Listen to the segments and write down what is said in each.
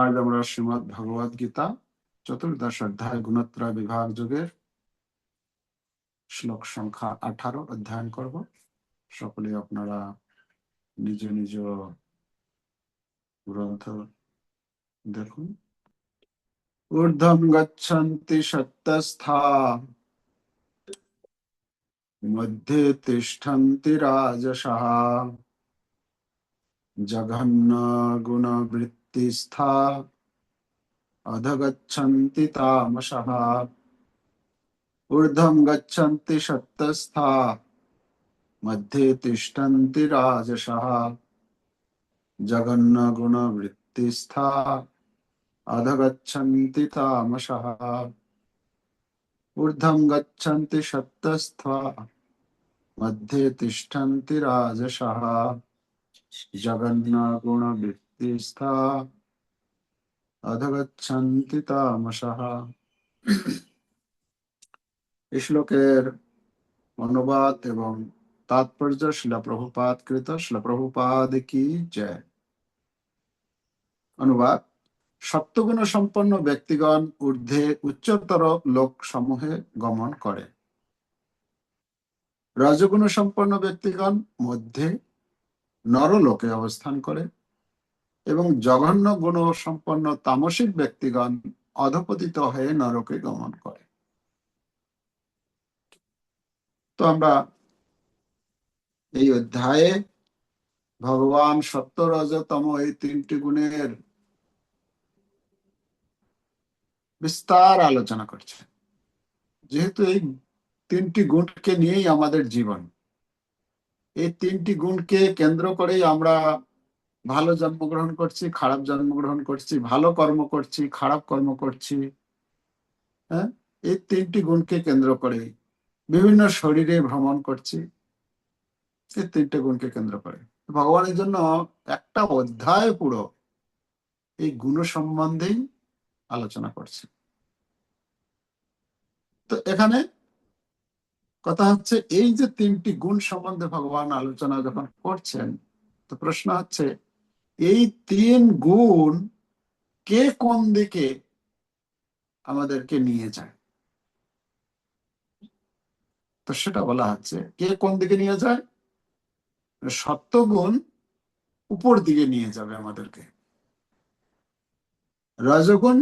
আজ আমরা শ্রীমদ্ ভগবদ গীতা চতুর্দশ অধ্যায় গুণত্রয় বিভাগ যোগের শ্লোক সংখ্যা 18 অধ্যয়ন করব। সকলে আপনারা নিজ নিজ গ্রন্থ দেখুন। ঊর্ধ্বম গচ্ছন্তি সত্যস্থা মধ্যে তিষ্ঠন্তি রাজসঃ জঘন্য গুণবৃত্তিস্থা অধগচ্ছন্তি তামসঃ। ঊর্ধ্বম গচ্ছন্তি সত্যস্থা মধ্যে তিষ্ঠন্তি রাজসঃ জঘন্য গুণবৃত্তিস্থা অধগচ্ছন্তি তামসঃ। ঊর্ধ্বম গচ্ছন্তি সত্যস্থা মধ্যে তিষ্ঠন্তি রাজসঃ জঘন্য গুণবৃত্তিস্থা অধগচ্ছন্তি তামসঃ। এই শ্লোকের অনুবাদ এবং তাৎপর্য শিলা প্রভুপাদ কৃত। শিলা প্রভুপাদ কি জয়। অনুবাদ: সত্যগুণ সম্পন্ন ব্যক্তিগণ ঊর্ধ্বে উচ্চতর লোক সমূহে গমন করে, রজগুণ সম্পন্ন ব্যক্তিগণ মধ্যে নরলোকে অবস্থান করে এবং জঘন্য গুণ সম্পন্ন তামসিক ব্যক্তিগণ অধপতিত হয়ে নরকে গমন করে। তো আমরা এই অধ্যায়ে ভগবান সত্য রজ তম এই তিনটি গুণের বিস্তার আলোচনা করছেন। যেহেতু এই তিনটি গুণকে নিয়েই আমাদের জীবন, এই তিনটি গুণকে কেন্দ্র করেই আমরা ভালো জন্মগ্রহণ করছি, খারাপ জন্মগ্রহণ করছি, ভালো কর্ম করছি, খারাপ কর্ম করছি। হ্যাঁ, এই তিনটি গুণকে কেন্দ্র করে বিভিন্ন শরীরে ভ্রমণ করছি, এই তিনটে গুণকে কেন্দ্র করে ভগবানের জন্য একটা অধ্যায় পুরো এই গুণ সম্বন্ধেই আলোচনা করছে। তো এখানে কথা হচ্ছে, এই যে তিনটি গুণ সম্বন্ধে ভগবান আলোচনা যখন করছেন, তো প্রশ্ন হচ্ছে এই তিন গুণ কে কোন দিকে আমাদেরকে নিয়ে যায়। তো সেটা বলা হচ্ছে, কে কোন দিকে নিয়ে যায়। সত্যগুণ উপর দিকে নিয়ে যাবে আমাদেরকে, রজগুণ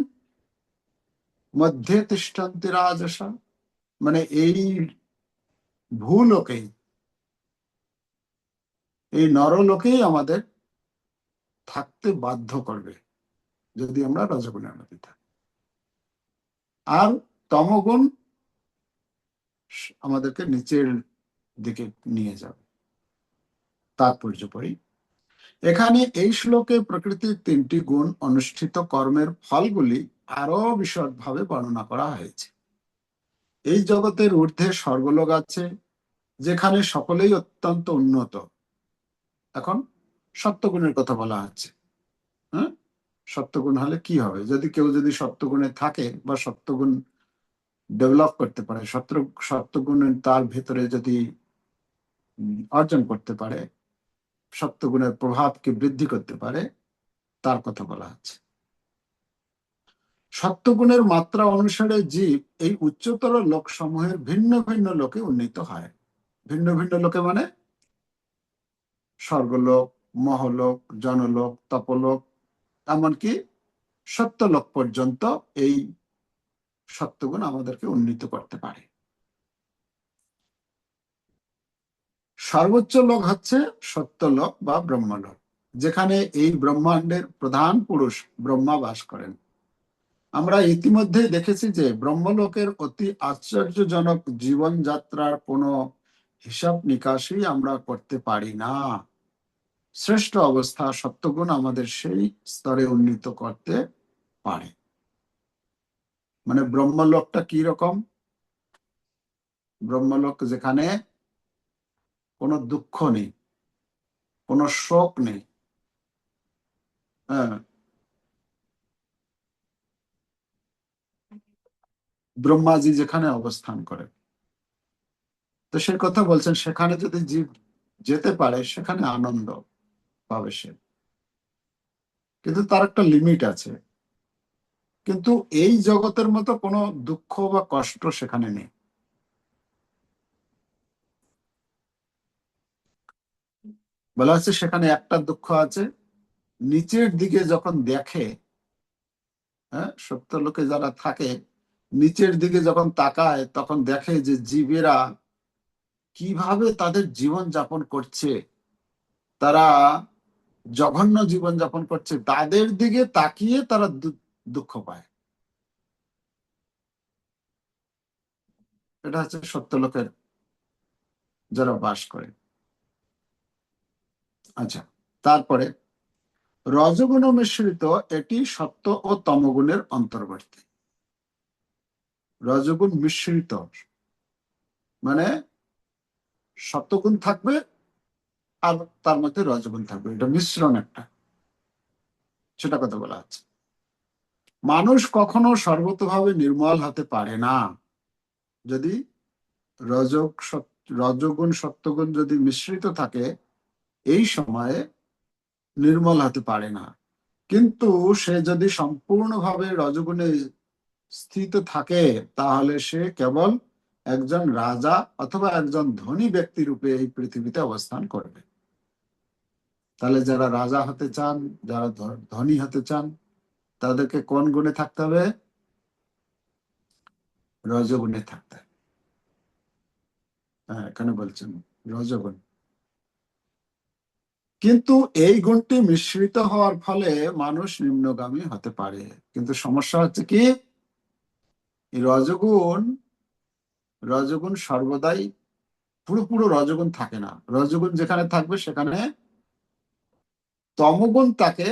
মধ্যে তিষ্ঠন্তি রাজসা, মানে এই ভূলোকেই, এই নরলোকেই আমাদের থাকতে বাধ্য করবে যদি আমরা রজগুণের মধ্যে থাকি। আর তমগুণ আমাদেরকে নিচের দিকে নিয়ে যাবে। তাৎপর্য পড়ি। এখানে এই শ্লোকে প্রকৃতির তিনটি গুণ অনুষ্ঠিত কর্মের ফলগুলি আরো বিশদভাবে বর্ণনা করা হয়েছে। এই জগতের ঊর্ধ্বে স্বর্গলোক আছে, যেখানে সকলেই অত্যন্ত উন্নত। এখন সত্যগুণের কথা বলা হচ্ছে। হ্যাঁ, সত্যগুণ হলে কি হবে? যদি কেউ সত্যগুণে থাকে বা সত্যগুণ ডেভেলপ করতে পারে, সত্যগুণ তার ভেতরে যদি অর্জন করতে পারে, সত্যগুণের প্রভাবকে বৃদ্ধি করতে পারে, তার কথা বলা হচ্ছে। সত্যগুণের মাত্রা অনুসারে জীব এই উচ্চতর লোক সমূহের ভিন্ন ভিন্ন লোকে উন্নীত হয়। ভিন্ন ভিন্ন লোকে মানে স্বর্গলোক, মহলোক, জনলোক, তপলোক, এমনকি সত্যলোক পর্যন্ত এই সত্যগুণ আমাদেরকে উন্নীত করতে পারে। সর্বোচ্চ লোক হচ্ছে সত্যলোক বা ব্রহ্মলোক, যেখানে এই ব্রহ্মাণ্ডের প্রধান পুরুষ ব্রহ্মা বাস করেন। আমরা ইতিমধ্যে দেখেছি যে ব্রহ্মলোকের অতি আশ্চর্যজনক জীবনযাত্রার কোনো হিসাব নিকাশই আমরা করতে পারি না। শ্রেষ্ঠ অবস্থা সত্যগুণ আমাদের সেই স্তরে উন্নীত করতে পারে। মানে ব্রহ্মলোকটা কি রকম? ব্রহ্মলোক যেখানে কোনো দুঃখ নেই, কোনো শোক নেই। হ্যাঁ, ব্রহ্মাজি যেখানে অবস্থান করে, তো সে কথা বলছেন, সেখানে যদি জীব যেতে পারে সেখানে আনন্দ পাবে সে। কিন্তু তার একটা লিমিট আছে। কিন্তু এই জগতের মতো কোনো দুঃখ বা কষ্ট সেখানে নেই। বলা হচ্ছে সেখানে একটা দুঃখ আছে, নিচের দিকে যখন দেখে, হ্যাঁ, সত্য লোকে যারা থাকে নিচের দিকে যখন তাকায় তখন দেখে যে জীবেরা কিভাবে তাদের জীবন যাপন করছে, তারা জঘন্য জীবন যাপন করছে, তাদের দিকে তাকিয়ে তারা দুঃখ পায়। এটা হচ্ছে সত্য লোকের যারা বাস করে। আচ্ছা, তারপরে রজগুণ মিশ্রিত, এটি সত্য ও তমগুণের অন্তর্বর্তী। রজগুণ মিশ্রিত মানে সত্যগুণ থাকবে আর তার মধ্যে রজগুণ থাকবে, এটা মিশ্রণ একটা, সেটা কথা বলা হচ্ছে। মানুষ কখনো সর্বতভাবে নির্মল হতে পারে না। যদি রজগুণ সত্যগুণ যদি মিশ্রিত থাকে, এই সময়ে নির্মল হতে পারে না। কিন্তু সে যদি সম্পূর্ণভাবে রজগুণে স্থিত থাকে, তাহলে সে কেবল একজন রাজা অথবা একজন ধনী ব্যক্তি রূপে এই পৃথিবীতে অবস্থান করবে। তাহলে যারা রাজা হতে চান, যারা ধনী হতে চান, তাদেরকে কোন গুণে থাকতে হবে? রজগুণে থাকতে হবে। হ্যাঁ, এখানে বলছেন রজগুণ। কিন্তু এই গুণটি মিশ্রিত হওয়ার ফলে মানুষ নিম্নগামী হতে পারে। কিন্তু সমস্যা হচ্ছে কি, এই রজগুণ রজগুণ সর্বদাই পুরো রজগুণ থাকে না। রজগুণ যেখানে থাকবে সেখানে তমগুণ তাকে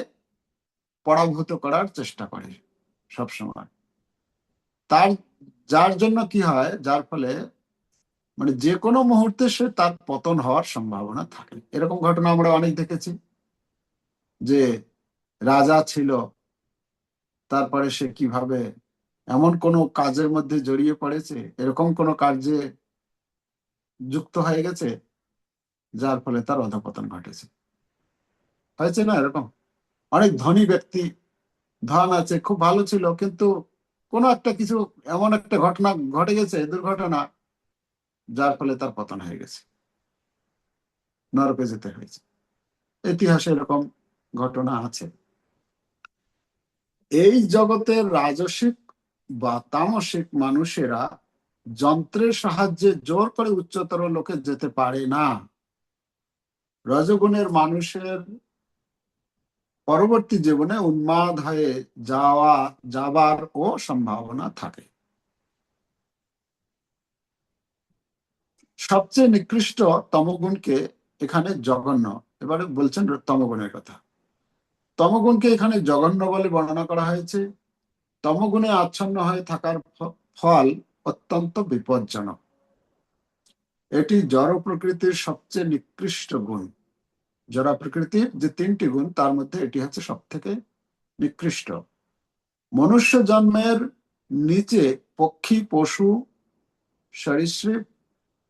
পরাভূত করার চেষ্টা করে সবসময়। তার যার জন্য কি হয়, যার ফলে মানে যে কোনো মুহূর্তে সে তার পতন হওয়ার সম্ভাবনা থাকে। এরকম ঘটনা আমরা অনেক দেখেছি, যে রাজা ছিল, তারপরে সে কিভাবে এমন কোনো কাজের মধ্যে জড়িয়ে পড়েছে, এরকম কোনো কার্যে যুক্ত হয়ে গেছে, যার ফলে তার অধঃপতন ঘটেছে। হয়েছে না এরকম? অনেক ধনী ব্যক্তি, ধন আছে, খুব ভালো ছিল, কিন্তু কোনো একটা কিছু এমন একটা ঘটনা ঘটে গেছে, দুর্ঘটনা, যার ফলে তার পতন হয়ে গেছে, নরকে যেতে হয়েছে। ইতিহাসে এরকম ঘটনা আছে। এই জগতের রাজসিক বা তামসিক মানুষেরা যন্ত্রের সাহায্যে জোর করে উচ্চতর লোকে যেতে পারে না। রজগুণের মানুষের পরবর্তী জীবনে উন্মাদ হয়ে যাবার ও সম্ভাবনা থাকে। সবচেয়ে নিকৃষ্ট তমগুণকে এখানে জঘন্য, এবারে বলছেন তমগুণের কথা। তমগুণকে এখানে জঘন্য বলে বর্ণনা করা হয়েছে। তমগুণে আচ্ছন্ন হয়ে থাকার ফল অত্যন্ত বিপজ্জনক। এটি জড় প্রকৃতির সবচেয়ে নিকৃষ্ট গুণ। জড় প্রকৃতির যে তিনটি গুণ, তার মধ্যে এটি হচ্ছে সব থেকে নিকৃষ্ট। মনুষ্য জন্মের নিচে পক্ষী, পশু, সরীসৃপ,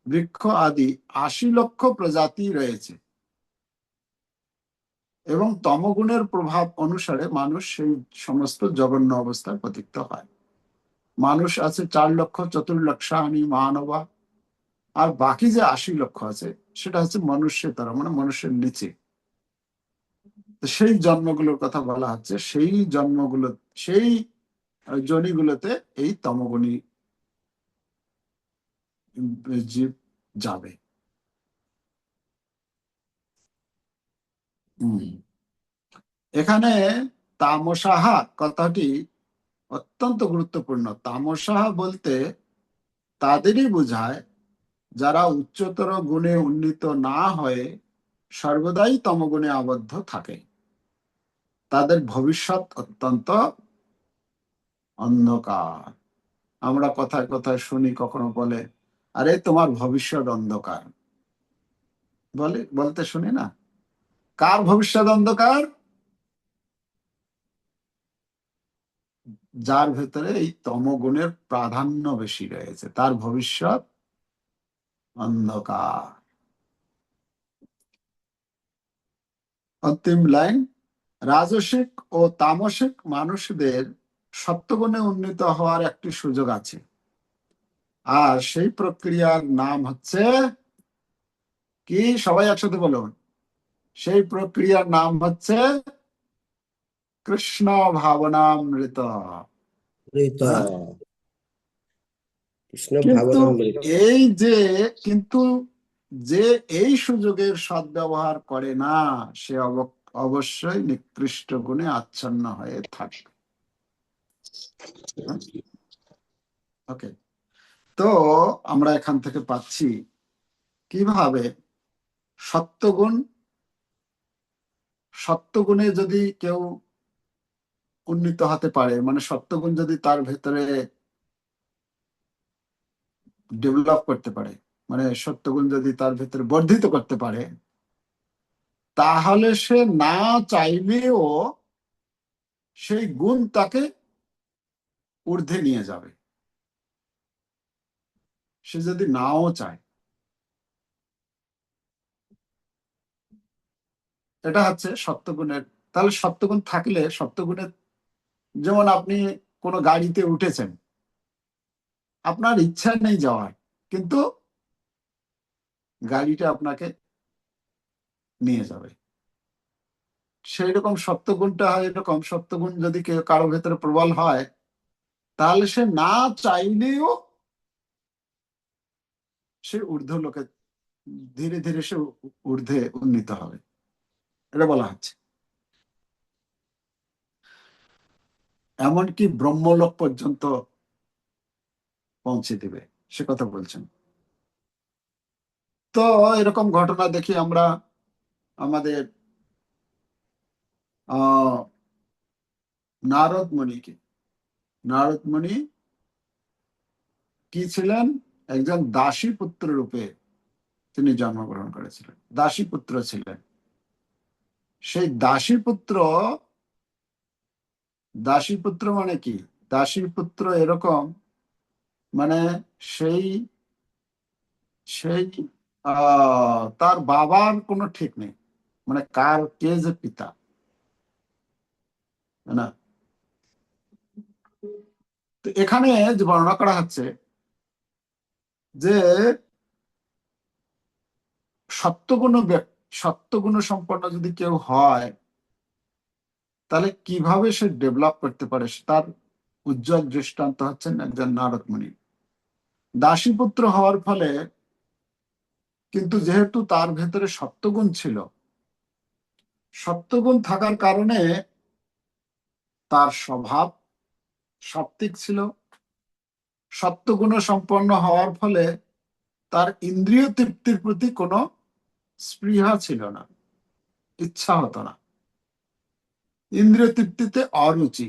বৃক্ষ আদি ৮০ লক্ষ প্রজাতি রয়েছে, এবং তমগুণের প্রভাব অনুসারে মানুষ সেই সমস্ত জঘন্য অবস্থায় পতিত হয়। মানুষ আছে ৪,৪,৪,০০,০০০ মানবা, আর বাকি যে ৮০ লক্ষ আছে সেটা হচ্ছে মানুষের তারা, মানে মানুষের নিচে। সেই জন্মগুলোর কথা বলা হচ্ছে, সেই জন্মগুলো, সেই জনিগুলোতে এই তমগুণী জীব যাবে। হম। এখানে তামসাহা কথাটি অত্যন্ত গুরুত্বপূর্ণ। তামসাহা বলতে তাদেরই বোঝায় যারা উচ্চতর গুণে উন্নীত না হয়ে সর্বদাই তমগুণে আবদ্ধ থাকে। তাদের ভবিষ্যৎ অত্যন্ত অন্ধকার। আমরা কথায় কথায় শুনি, কখনো বলে, আরে তোমার ভবিষ্যৎ অন্ধকার, বলতে শুনি না? কার ভবিষ্যৎ অন্ধকার? যার ভেতরে এই তমগুণের প্রাধান্য বেশি রয়েছে, তার ভবিষ্যৎ অন্ধকার। অন্তিম লাইন, রাজসিক ও তামসিক মানুষদের সত্ত্বগুণে উন্নীত হওয়ার একটি সুযোগ আছে, আর সেই প্রক্রিয়ার নাম হচ্ছে কি? সবাই একসাথে বলুন। সেই প্রক্রিয়ার নাম হচ্ছে কৃষ্ণ ভাবনামৃত। মৃত। হ্যাঁ, কৃষ্ণ কিন্তু ভাবনামৃত। এই যে কিন্তু যে এই সুযোগের সদ্ব্যবহার করে না, সে অবশ্যই নিকৃষ্ট গুণে আচ্ছন্ন হয়ে থাকে। ওকে, তো আমরা এখান থেকে পাচ্ছি কিভাবে সত্যগুণ, সত্যগুণে যদি কেউ উন্নীত হতে পারে, মানে সত্যগুণ যদি তার ভেতরে ডেভেলপ করতে পারে, মানে সত্যগুণ যদি তার ভেতরে বর্ধিত করতে পারে, তাহলে সে না চাইলেও সেই গুণ তাকে ঊর্ধ্বে নিয়ে যাবে, সে যদি নাও চায়। এটা হচ্ছে সত্যগুণের। তাহলে সত্যগুণ থাকলে, সত্যগুণের, যেমন আপনি কোনো গাড়িতে উঠেছেন, আপনার ইচ্ছা নেই যাওয়ার, কিন্তু গাড়িটা আপনাকে নিয়ে যাবে। সেই রকম সত্যগুণটা হয় এরকম, সত্যগুণ যদি কেউ কারো ভেতরে প্রবল হয়, তাহলে সে না চাইলেও সে ঊর্ধ্ব লোকে ধীরে ধীরে সে ঊর্ধ্বে উন্নীত হবে, এটা বলা হচ্ছে। এমনকি ব্রহ্মলোক পর্যন্ত পৌঁছে দিবে, সে কথা বলছেন। তো এরকম ঘটনা দেখি আমরা আমাদের নারদ মুনিকে। নারদ মুনি কি ছিলেন? একজন দাসী পুত্র রূপে তিনি জন্মগ্রহণ করেছিলেন, দাসী পুত্র ছিলেন। সেই দাসী পুত্র, দাসী পুত্র মানে কি? দাসী পুত্র এরকম, মানে সেই সেই তার বাবার কোনো ঠিক নেই, মানে কার কে যে পিতা, না। তো এখানে যে বর্ণনা করা হচ্ছে যে সত্যগুণ, সত্যগুণ সম্পন্ন যদি কেউ হয়, তাহলে কিভাবে সে ডেভেলপ করতে পারে, তার উজ্জ্বল দৃষ্টান্ত হচ্ছেন একজন নারদ মুনি। দাসীপুত্র হওয়ার ফলে কিন্তু যেহেতু তার ভেতরে সত্যগুণ ছিল, সত্যগুণ থাকার কারণে তার স্বভাব সাত্ত্বিক ছিল। সত্যগুণ সম্পন্ন হওয়ার ফলে তার ইন্দ্রিয় তৃপ্তির প্রতি কোনো স্পৃহা ছিল না, ইচ্ছা হতো না, ইন্দ্রিয় তৃপ্তিতে অরুচি।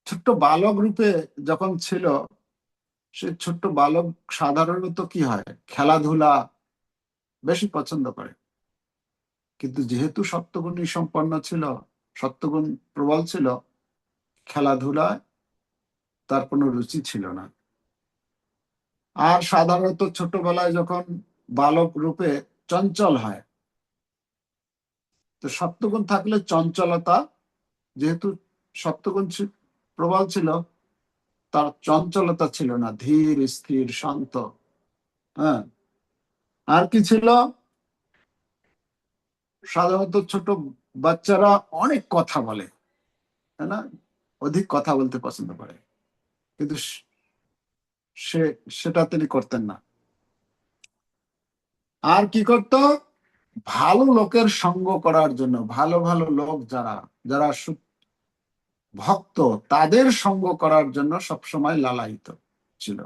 ছোট্ট বালক রূপে যখন ছিল, সে ছোট্ট বালক সাধারণত কি হয়, খেলাধুলা বেশি পছন্দ করে। কিন্তু যেহেতু সত্যগুণী সম্পন্ন ছিল, সত্যগুণ প্রবল ছিল, খেলাধুলায় তার কোনো রুচি ছিল না। আর সাধারণত ছোটবেলায় যখন বালক রূপে চঞ্চল হয়, তো সত্যগুণ থাকলে চঞ্চলতা, যেহেতু সত্যগুণ প্রবল ছিল, তার চঞ্চলতা ছিল না, ধীর স্থির শান্ত। হ্যাঁ, আর কি ছিল? সাধারণত ছোট বাচ্চারা অনেক কথা বলে, তাই না? অধিক কথা বলতে পছন্দ করে, কিন্তু সে সেটা তিনি করতেন না। আর কি করত? ভালো লোকের সঙ্গ করার জন্য, ভালো ভালো লোক যারা যারা ভক্ত, তাদের সঙ্গ করার জন্য সবসময় লালায়িত ছিল।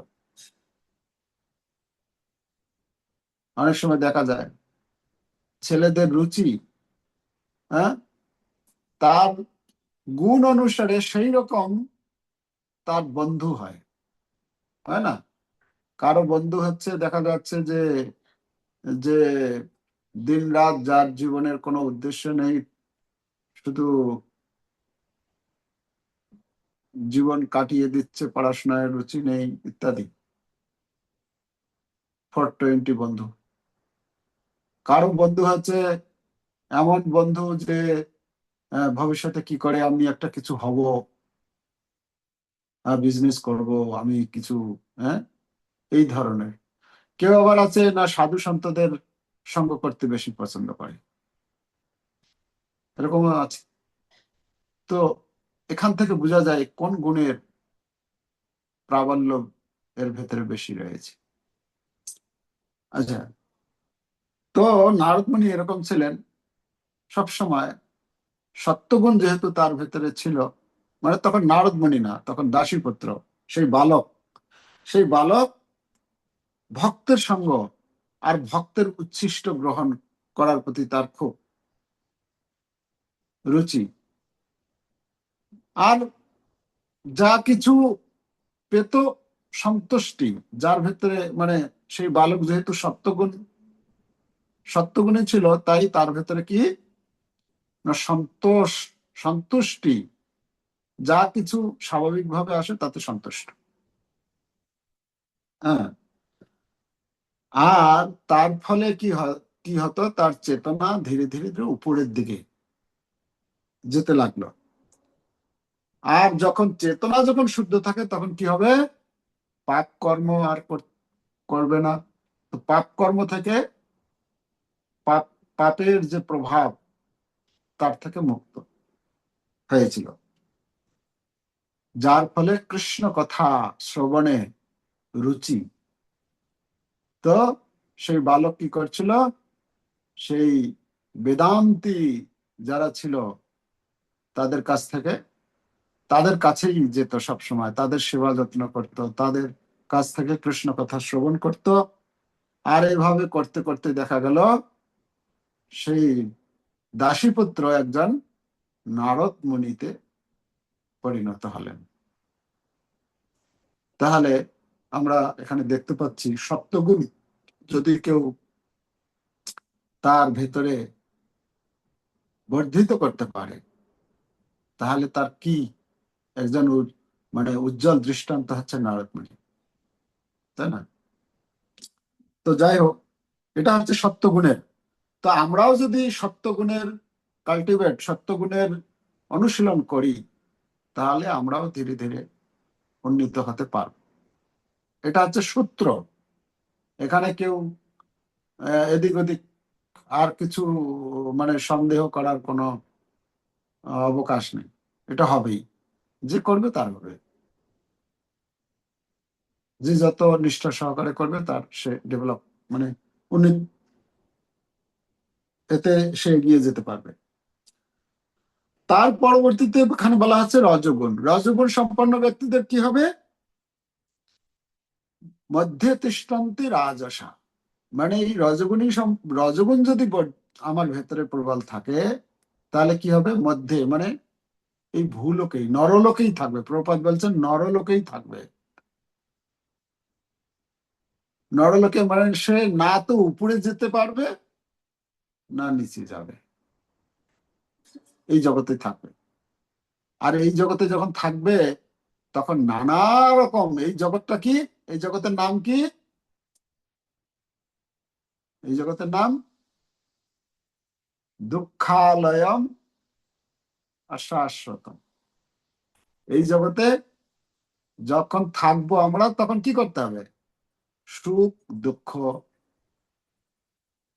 অনেক সময় দেখা যায় ছেলেদের রুচি, হ্যাঁ, তার গুণ অনুসারে সেই রকম তার বন্ধু হয়, হয় না? কারো বন্ধু হচ্ছে, দেখা যাচ্ছে যে যে দিন রাত, যার জীবনের কোনো উদ্দেশ্য নেই, শুধু জীবন কাটিয়ে দিচ্ছে, পড়াশোনায় রুচি নেই ইত্যাদি। 420 বন্ধু। কারো বন্ধু হচ্ছে এমন বন্ধু যে ভবিষ্যতে কি করে আমি একটা কিছু হব, বিজনেস করব, আমি কিছু, হ্যাঁ, এই ধরনের। কেউ আবার আছে না সাধু সন্তদের সঙ্গ করতে বেশি পছন্দ করে, এরকমও আছে। তো এখান থেকে বোঝা যায় কোন গুণের প্রাবল্য এর ভেতরে বেশি রয়েছে। আচ্ছা, তো নারদমুনি এরকম ছিলেন সবসময়। সত্যগুণ যেহেতু তার ভেতরে ছিল, মানে তখন নারদমুনি না, তখন দাসীপুত্র, সেই বালক, সেই বালক ভক্তের সঙ্গ আর ভক্তের উচ্ছিষ্ট গ্রহণ করার প্রতি তার খুব রুচি। আর যা কিছু পেত সন্তুষ্টি, যার ভেতরে মানে সেই বালক যেহেতু সত্যগুণী ছিল, তাই তার ভেতরে কি না সন্তোষ, সন্তুষ্টি, যা কিছু স্বাভাবিকভাবে আসে তাতে সন্তুষ্ট। হ্যাঁ, আর তার ফলে কি হতো, তার চেতনা ধীরে ধীরে ধীরে উপরের দিকে যেতে লাগলো। আর যখন চেতনা যখন শুদ্ধ থাকে তখন কি হবে, পাপ কর্ম আর করবে না। তো পাপ কর্ম থেকে, পাপ, পাপের যে প্রভাব তার থেকে মুক্ত হয়েছিল, যার ফলে কৃষ্ণ কথা শ্রবণে রুচি। তো সেই বালক কি করছিল, সেই বেদান্তি যারা ছিল তাদের কাছ থেকে, তাদের কাছেই যেত সব সময়, তাদের সেবা যত্ন করত, তাদের কাছ থেকে কৃষ্ণ কথা শ্রবণ করত। আর এভাবে করতে করতে দেখা গেল সেই দাসীপুত্র একজন নারদ মুনিতে পরিণত হলেন। তাহলে আমরা এখানে দেখতে পাচ্ছি সত্যগুণ যদি কেউ তার ভেতরে বর্ধিত করতে পারে, তাহলে তার কি একজন মানে উজ্জ্বল দৃষ্টান্ত হচ্ছে নারদ মুনি, তাই না? তো যাই হোক, এটা হচ্ছে সত্যগুণের। তো আমরাও যদি সত্যগুণের সত্যগুণের অনুশীলন করি, তাহলে আমরাও ধীরে ধীরে উন্নীত হতে পারব। এটা হচ্ছে সূত্র। এখানে কেউ এদিক ওদিক আর কিছু মানে সন্দেহ করার কোনো অবকাশ নেই। এটা হবেই, যে করবে তার হবে, যে যত নিষ্ঠা সহকারে করবে তার সে ডেভেলপ, মানে উনি এতে সে এগিয়ে যেতে পারবে। তার পরবর্তীতে এখানে বলা হচ্ছে রজগুণ। রজগুণ সম্পন্ন ব্যক্তিদের কি হবে, মধ্যে তিষ্ঠন্তি রাজসা। মানে এই রজগুণ যদি আমার ভেতরে প্রবল থাকে, তাহলে কি হবে, মধ্যে মানে এই ভূলোকেই, নরলোকেই থাকবে। প্রপাত বলছেন নরলোকেই থাকবে। নরলোকে মানে সে না তো উপরে যেতে পারবে, না নিচে যাবে, এই জগতে থাকবে। আর এই জগতে যখন থাকবে, তখন নানা রকম, এই জগৎটা কি, এই জগতের নাম কি, এই জগতের নাম দুঃখালয়ম শাশ্বতম। এই জগতে যখন থাকবো আমরা, তখন কি করতে হবে, সুখ দুঃখ,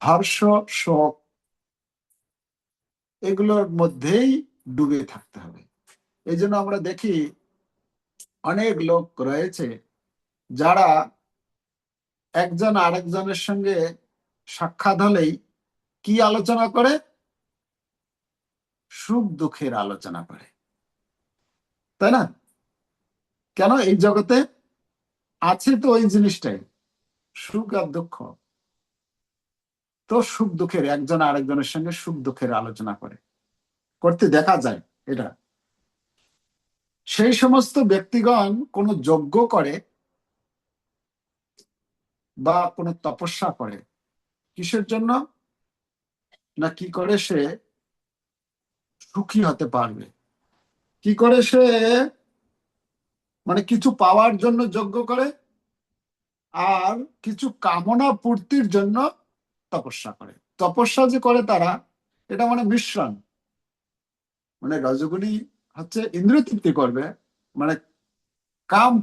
হর্ষ শোক, এগুলোর মধ্যেই ডুবে থাকতে হবে। এই জন্য আমরা দেখি অনেক লোক রয়েছে যারা একজন আরেকজনের সঙ্গে সাক্ষাৎ হলেই কি আলোচনা করে, সুখ দুঃখের আলোচনা করে, তাই না? কেন, এই জগতে আছে তো ওই জিনিসটাই, সুখ আর দুঃখ। তো সুখ দুঃখের, একজন আরেকজনের সঙ্গে সুখ দুঃখের আলোচনা করতে দেখা যায়। এটা সেই সমস্ত ব্যক্তিগণ কোনো যজ্ঞ করে বা কোনো তপস্যা করে, কিসের জন্য না, কি করে সে সুখী হতে পারবে, কি করে সে মানে কিছু পাওয়ার জন্য যজ্ঞ করে, আর কিছু কামনা পূর্তির জন্য তপস্যা করে। তপস্যা যে করে তারা, এটা মানে মিশ্রণ, মানে রজগুণী হচ্ছে ইন্দ্রিয় তৃপ্তি করবে, মানে কাম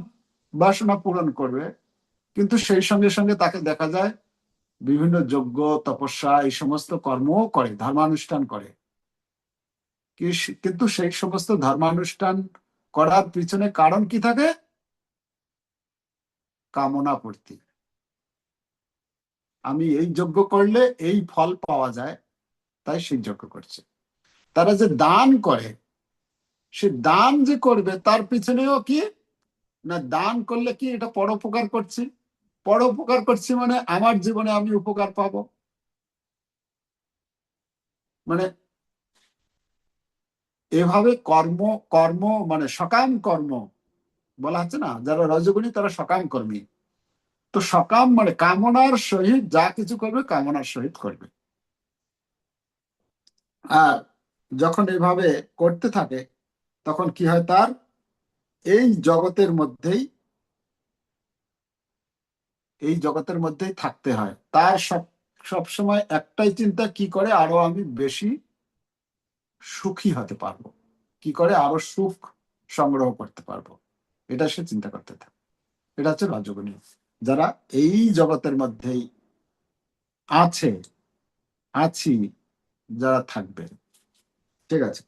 বাসনা পূরণ করবে, কিন্তু সেই সঙ্গে সঙ্গে তাকে দেখা যায় বিভিন্ন যজ্ঞ তপস্যা এই সমস্ত কর্মও করে, ধর্মানুষ্ঠান করে। কিন্তু সেই সমস্ত ধর্মানুষ্ঠান করার পিছনে কারণ কি থাকে? কামনা পূর্তি। আমি এই যজ্ঞ করলে এই ফল পাওয়া যায়, তাই সেই যজ্ঞ করছে। তারা যে দান করে, সে দান যে করবে তার পিছনেও কি না, দান করলে কি এটা পরোপকার করছি, পরোপকার করছি মানে আমার জীবনে আমি উপকার পাবো। মানে এভাবে কর্ম কর্ম মানে সকাম কর্ম বলা হচ্ছে না, যারা রজগুণী তারা সকাম কর্মী। তো সকাম মানে কামনার সহিত যা কিছু করবে কামনার সহিত করবে। আর যখন এভাবে করতে থাকে তখন কি হয়, তার এই জগতের মধ্যেই থাকতে হয়। তার সবসময় একটাই চিন্তা, কি করে আরো আমি বেশি সুখী হতে পারবো, কি করে আরো সুখ সংগ্রহ করতে পারবো, এটা সে চিন্তা করতে থাকে। এটা হচ্ছে রজগুণী, যারা এই জগতের মধ্যেই আছে, আছি, যারা থাকবে। ঠিক আছে।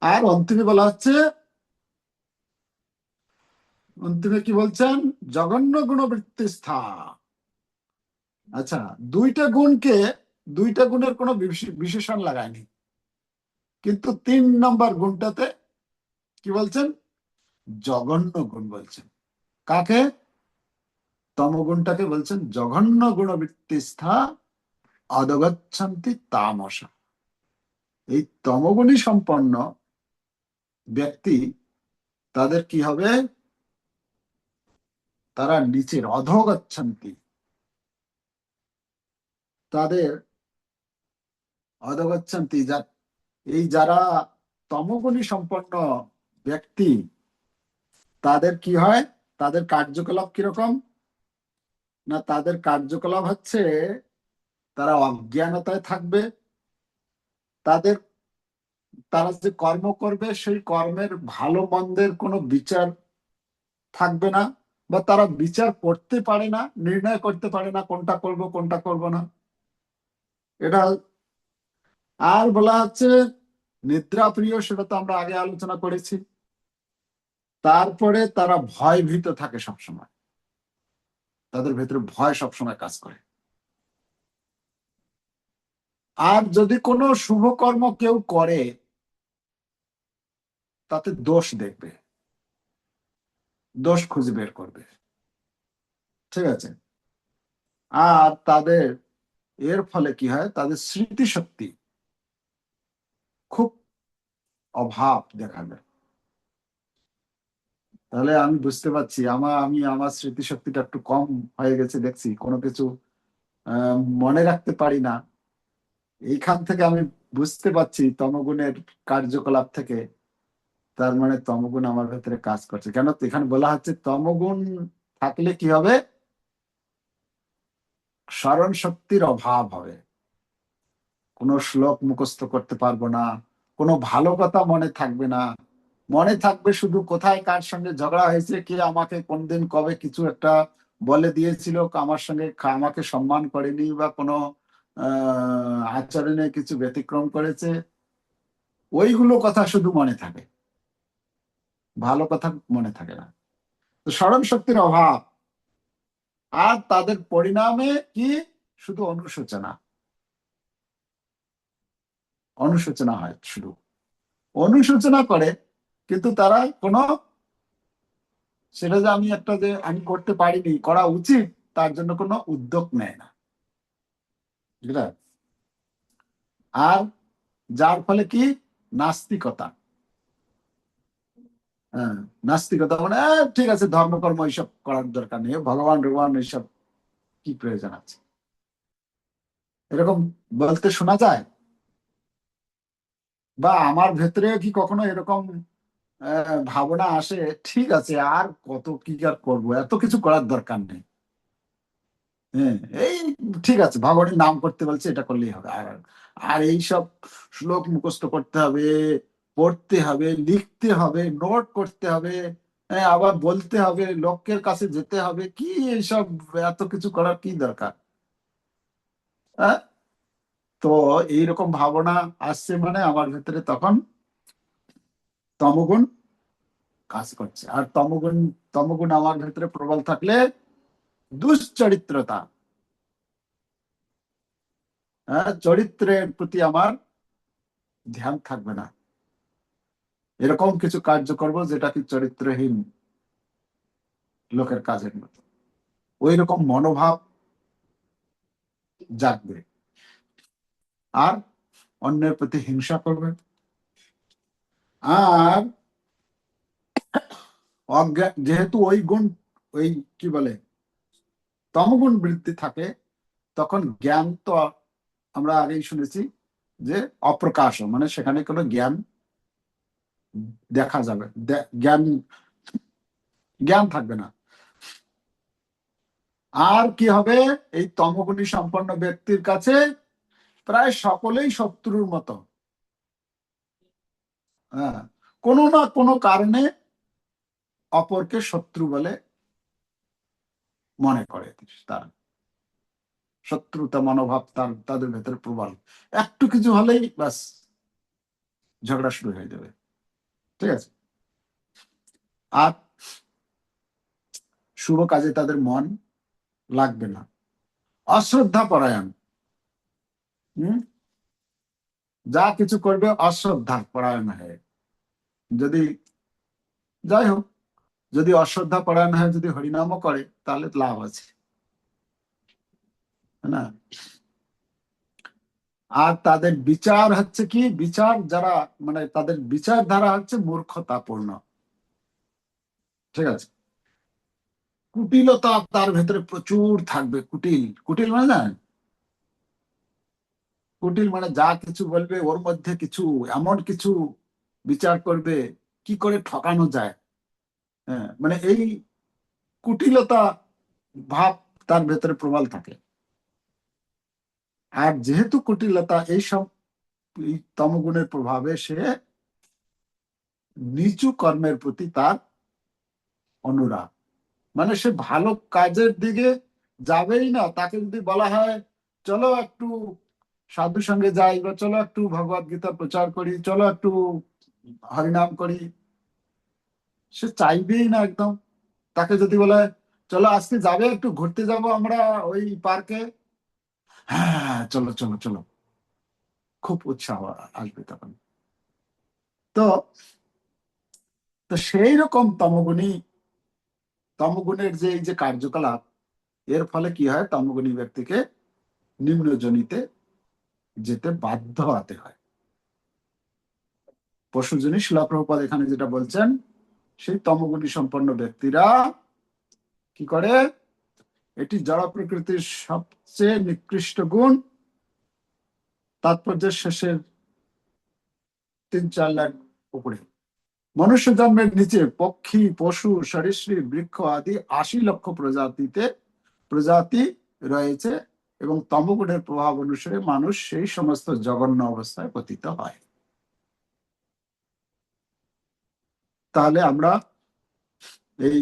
আর অন্তিমে বলা হচ্ছে, অন্তিমে কি বলছেন? জঘন্য গুণবৃত্তি স্থা। আচ্ছা, দুইটা গুণের কোনো বিশেষণ লাগায়নি, কিন্তু 3 নম্বর গুণটাতে কি বলছেন? জঘন্য গুণ বলছেন। কাকে? তমগুণটাকে বলছেন জঘন্য গুণবৃত্তি স্থা অধগচ্ছন্তি তামসা। এই তমগুণী সম্পন্ন ব্যক্তি, তাদের কি হবে? তারা নিচের অধগচ্ছন্তি, তাদের অধগচ্ছন্তি এই যারা তমগুণী সম্পন্ন ব্যক্তি, তাদের কি হয়? তাদের কার্যকলাপ কিরকম না, তাদের কার্যকলাপ হচ্ছে তারা অজ্ঞানতায় থাকবে। তাদের তারা যে কর্ম করবে সেই কর্মের ভালো মন্দের কোনো বিচার থাকবে না, বা তারা বিচার করতে পারে না, নির্ণয় করতে পারে না কোনটা করব কোনটা করব না। এটা আর বলা হচ্ছে নিদ্রা প্রিয়, সেটা তো আমরা আগে আলোচনা করেছি। তারপরে তারা ভয় ভীত থাকে সবসময়, তাদের ভেতরে ভয় সবসময় কাজ করে। আর যদি কোনো শুভ কর্ম কেউ করে, তাতে দোষ দেখবে, দোষ খুঁজে বের করবে। ঠিক আছে। আর তাদের এর ফলে কি হয়, তাদের স্মৃতিশক্তি খুব অভাব দেখা যায়। তাহলে আমি বুঝতে পারছি আমি আমার স্মৃতিশক্তিটা একটু কম হয়ে গেছে, দেখছি কোনো কিছু মনে রাখতে পারি না। এইখান থেকে আমি বুঝতে পারছি তমগুণের কার্যকলাপ থেকে, তার মানে তমগুণ আমার ভেতরে কাজ করছে। কেন এখানে বলা হচ্ছে তমগুণ থাকলে কি হবে? স্মরণ শক্তির অভাব হবে, কোনো শ্লোক মুখস্থ করতে পারবো না, কোনো ভালো কথা মনে থাকবে না। মনে থাকবে শুধু কোথায় কার সঙ্গে ঝগড়া হয়েছে, কে আমাকে কোন দিন কবে কিছু একটা বলে দিয়েছিল, আমার সঙ্গে আমাকে সম্মান করেনি, বা কোনো আচরণে কিছু ব্যতিক্রম করেছে, ওইগুলো কথা শুধু মনে থাকে, ভালো কথা মনে থাকে না। তো স্মরণ শক্তির অভাব। আর তাদের পরিণামে কি? শুধু অনুশোচনা, অনুশোচনা হয়, শুধু অনুশোচনা করে, কিন্তু তারা কোনো সেটা যে আমি করতে পারিনি, করা উচিত, তার জন্য কোনো উদ্যোগ নেয় না। বুঝলে? আর যার ফলে কি? নাস্তিকতা। হ্যাঁ, নাস্তিকতা মানে ঠিক আছে, ধর্মকর্ম এইসব করার দরকার নেই, ভগবান ভগবান এইসব কি প্রয়োজন আছে, এরকম বলতে শোনা যায়। বা আমার ভেতরে কি কখনো এরকম ভাবনা আসে, ঠিক আছে আর কত কি আর করবো, এত কিছু করার দরকার নেই। হ্যাঁ, এই ঠিক আছে, ভগবানের নাম করতে বলছে, এটা করলেই হবে, আর আর এইসব শ্লোক মুখস্থ করতে হবে, পড়তে হবে, লিখতে হবে, নোট করতে হবে, আবার বলতে হবে, লোকের কাছে যেতে হবে, কি এইসব এত কিছু করার কি দরকার? হ্যাঁ, তো এইরকম ভাবনা আসছে মানে আমার ভেতরে তখন তমগুণ কাজ করছে। আর তমগুণ আমার ভেতরে প্রবল থাকলে দুশ্চরিত্রতা, চরিত্রের প্রতি আমার ধ্যান থাকবে না। এরকম কিছু কার্য করব যেটা কি চরিত্রহীন লোকের কাজের মতো, ওই রকম মনোভাব জাগবে। আর অন্যের প্রতি হিংসা করবে। আর যেহেতু ওই গুণ, ওই কি বলে তমগুণ বৃদ্ধি থাকে, তখন জ্ঞান তো আমরা আগেই শুনেছি যে অপ্রকাশ, মানে সেখানে কোনো জ্ঞান দেখা যাবে, জ্ঞান জ্ঞান থাকবে না। আর কি হবে, এই তমগুণী সম্পন্ন ব্যক্তির কাছে প্রায় সকলেই শত্রুর মতো। হ্যাঁ, কোনো না কোনো কারণে অপরকে শত্রু বলে মনে করে তারা, শত্রুতা মনোভাব তাদের ভেতরে প্রবল। একটু কিছু হলেই ব্যাস ঝগড়া শুরু হয়ে যাবে। ঠিক আছে? আর শুভ কাজে তাদের মন লাগবে না। অশ্রদ্ধা পরায়ণ, যা কিছু করবে অশ্রদ্ধা পরায়ণ হয়ে। যদি যাই হোক, যদি অশ্রদ্ধা পরায়ণ হয়, যদি হরিনামও করে, তাহলে লাভ আছে না? আর তাদের বিচার হচ্ছে কি, বিচার যারা মানে তাদের বিচার ধারা হচ্ছে মূর্খতাপূর্ণ। ঠিক আছে? কুটিলতা তার ভেতরে প্রচুর থাকবে। কুটিল, কুটিল মানে জানেন? কুটিল মানে যা কিছু বলবে ওর মধ্যে কিছু এমন কিছু বিচার করবে কি করে ঠকানো যায়। হ্যাঁ, মানে এই কুটিলতা ভাব তার ভেতরে প্রবল থাকে। আর যেহেতু কুটিলতা, এইসব এই তমগুণের প্রভাবে সে নিচু কর্মের প্রতি তার অনুরাগ, মানে সে ভালো কাজের দিকে যাবেই না। তাকে যদি বলা হয় চলো একটু সাধু সঙ্গে যাই, বা চলো একটু ভগবত গীতা প্রচার করি, চলো একটু হরিনাম করি, সে চাইবেই না একদম। তাকে যদি বলে চলো আজকে যাবে একটু ঘুরতে যাব আমরা ওই পার্কে, হ্যাঁ চলো চলো চলো, খুব উৎসাহ আসবে তখন। তো তো সেই রকম তমগুণের যে এই যে কার্যকলাপ, এর ফলে কি হয়, তমগুণী ব্যক্তিকে নিম্নজনিতে যেতে বাধ্য হতে হয়। পশুজনী শিলা প্রভুপাদ এখানে যেটা বলছেন, সেই তমগুণী সম্পন্ন ব্যক্তিরা কি করে, এটি জড় প্রকৃতির সবচেয়ে নিকৃষ্ট গুণ। তাৎপর্যের শেষের 3-4 লাইন উপরে, মনুষ্য জন্মের নিচে পক্ষী, পশু, সরীসৃপ, বৃক্ষ আদি 80 লক্ষ প্রজাতি রয়েছে, এবং তমগুণের প্রভাব অনুসারে মানুষ সেই সমস্ত জঘন্য অবস্থায় পতিত হয়। তাহলে আমরা এই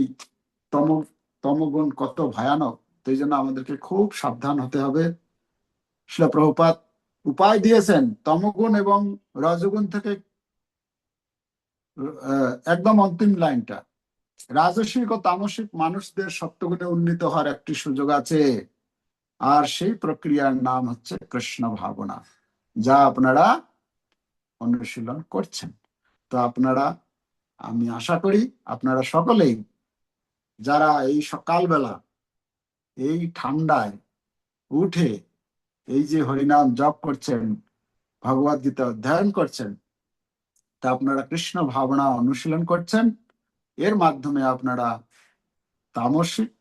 তমগুণ কত ভয়ানক, সেই জন্য আমাদেরকে খুব সাবধান হতে হবে। শিলা প্রভুপাদ উপায় দিয়েছেন তমগুণ এবং রজগুণ থেকে। একদম অন্তিম লাইনটা, রাজসিক ও তামসিক মানুষদের সত্যগুণে উন্নীত হওয়ার একটি সুযোগ আছে, আর সেই প্রক্রিয়ার নাম হচ্ছে কৃষ্ণ ভাবনা, যা আপনারা অনুশীলন করছেন। তো আপনারা, আমি আশা করি আপনারা সকলেই যারা এই সকালবেলা এই ঠান্ডায় উঠে এই যে হরিনাম জপ করছেন, ভগবত গীতা অধ্যয়ন করছেন, তা আপনারা কৃষ্ণ ভাবনা অনুশীলন করছেন। এর মাধ্যমে আপনারা তামসিক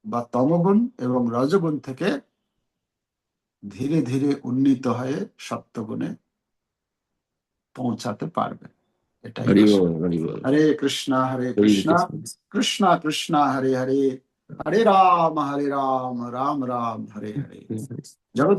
বা তমগুণ এবং রজগুণ থেকে ধীরে ধীরে উন্নীত হয়ে সত্যগুণে পৌঁছাতে পারবেন। এটাই হরি আশা। বল, হরি বল। হরে কৃষ্ণ হরে কৃষ্ণ কৃষ্ণ। কৃষ্ণ কৃষ্ণ হরে হরে, হরে রাম রাম রাম হরে হরে। জগৎ